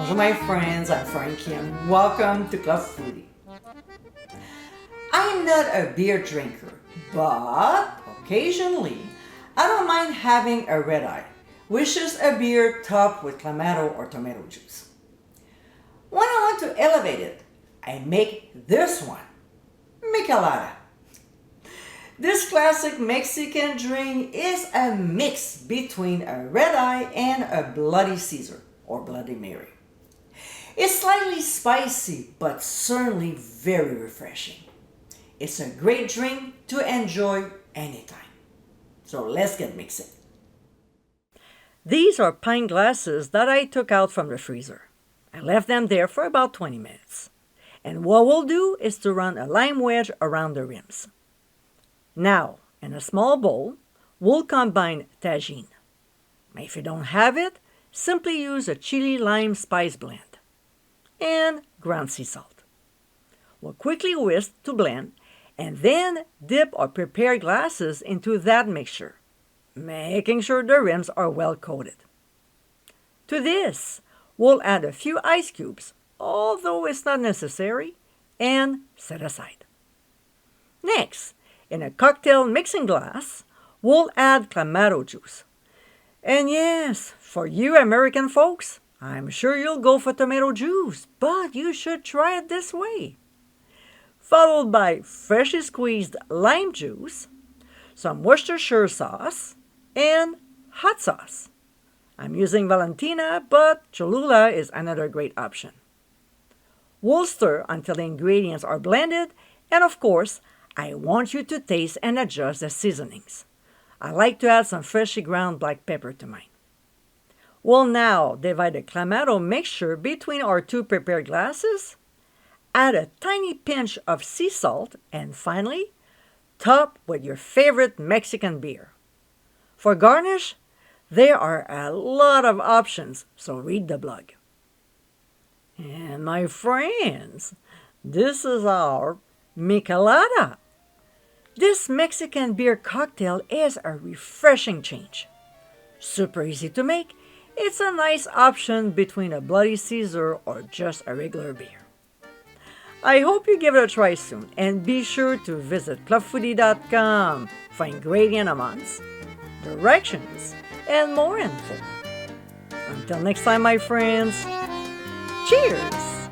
Bonjour my friends, I'm Frankie and welcome to Club Foodie. I'm not a beer drinker, but occasionally I don't mind having a red eye, which is a beer topped with clamato or tomato juice. When I want to elevate it, I make this one, Michelada. This classic Mexican drink is a mix between a red eye and a Bloody Caesar or Bloody Mary. It's slightly spicy, but certainly very refreshing. It's a great drink to enjoy anytime. So let's get mixing. These are pint glasses that I took out from the freezer. I left them there for about 20 minutes. And what we'll do is to run a lime wedge around the rims. Now, in a small bowl, we'll combine tagine. If you don't have it, simply use a chili lime spice blend and ground sea salt. We'll quickly whisk to blend and then dip our prepared glasses into that mixture, making sure the rims are well coated. To this, we'll add a few ice cubes, although it's not necessary, and set aside. Next, in a cocktail mixing glass, we'll add clamato juice. And yes, for you American folks, I'm sure you'll go for tomato juice, but you should try it this way. Followed by freshly squeezed lime juice, some Worcestershire sauce, and hot sauce. I'm using Valentina, but Cholula is another great option. We'll stir until the ingredients are blended, and of course, I want you to taste and adjust the seasonings. I like to add some freshly ground black pepper to mine. We'll now divide the clamato mixture between our two prepared glasses, add a tiny pinch of sea salt, and finally, top with your favorite Mexican beer. For garnish, there are a lot of options, so read the blog. And my friends, this is our Michelada. This Mexican beer cocktail is a refreshing change. Super easy to make, it's a nice option between a Bloody Caesar or just a regular beer. I hope you give it a try soon and be sure to visit clubfoodie.com for ingredient amounts, directions, and more info. Until next time, my friends, cheers!